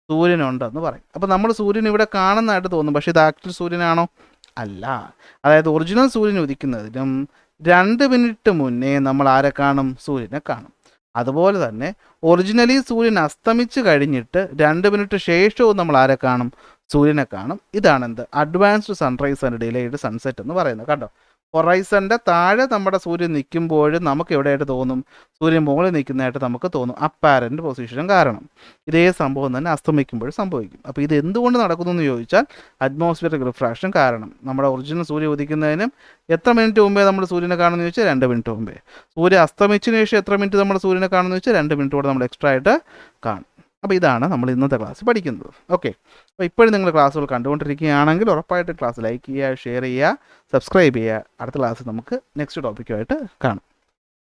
സൂര്യനുണ്ടെന്ന് പറയും. അപ്പോൾ നമ്മൾ സൂര്യൻ ഇവിടെ കാണുന്നതായിട്ട് തോന്നും, പക്ഷേ ഇത് ആക്ച്വൽ സൂര്യനാണോ, അല്ല. അതായത് ഒറിജിനൽ സൂര്യൻ ഉദിക്കുന്നതിനും 2 മിനിറ്റ് മുന്നേ നമ്മൾ ആരെ കാണും, സൂര്യനെ കാണും. അതുപോലെ തന്നെ ഒറിജിനലി സൂര്യൻ അസ്തമിച്ച് കഴിഞ്ഞിട്ട് 2 മിനിറ്റ് ശേഷവും നമ്മൾ ആരെ കാണും, സൂര്യനെ കാണും. ഇതാണ് എന്ത്, advanced sunrise and delayed sunset എന്ന് പറയുന്നത്. കണ്ടോ, ഹൊറൈസൻ്റെ താഴെ നമ്മുടെ സൂര്യൻ നിൽക്കുമ്പോഴും നമുക്ക് എവിടെയായിട്ട് തോന്നും, സൂര്യൻ മുകളിൽ നിൽക്കുന്നതായിട്ട് നമുക്ക് തോന്നും, അപ്പാരൻ്റ് പൊസിഷൻ കാരണം. ഇതേ സംഭവം തന്നെ അസ്തമിക്കുമ്പോഴും സംഭവിക്കും. അപ്പോൾ ഇത് എന്തുകൊണ്ട് നടക്കുന്നു എന്ന് ചോദിച്ചാൽ, അറ്റ്മോസ്ഫിയറിക് റിഫ്രാക്ഷൻ കാരണം. നമ്മുടെ ഒറിജിനൽ സൂര്യൻ ഉദിക്കുന്നതിനും എത്ര മിനിറ്റ് മുമ്പേ നമ്മൾ സൂര്യനെ കാണുമെന്ന് ചോദിച്ചാൽ 2 മിനിറ്റ് മുമ്പേ. സൂര്യൻ അസ്തമിച്ചതിന് ശേഷം എത്ര മിനിറ്റ് നമ്മൾ സൂര്യനെ കാണുമെന്ന് ചോദിച്ചാൽ 2 മിനിറ്റ് കൂടെ നമ്മൾ എക്സ്ട്രാ ആയിട്ട് കാണും. അപ്പോൾ ഇതാണ് നമ്മൾ ഇന്നത്തെ ക്ലാസ് പഠിക്കുന്നത്. ഓക്കെ, അപ്പോൾ ഇപ്പോഴും നിങ്ങൾ ക്ലാസ്സുകൾ കണ്ടുകൊണ്ടിരിക്കുകയാണെങ്കിൽ ഉറപ്പായിട്ട് ക്ലാസ് ലൈക്ക് ചെയ്യുക, ഷെയർ ചെയ്യുക, സബ്സ്ക്രൈബ് ചെയ്യുക. അടുത്ത ക്ലാസ് നമുക്ക് നെക്സ്റ്റ് ടോപ്പിക്കുമായിട്ട് കാണാം.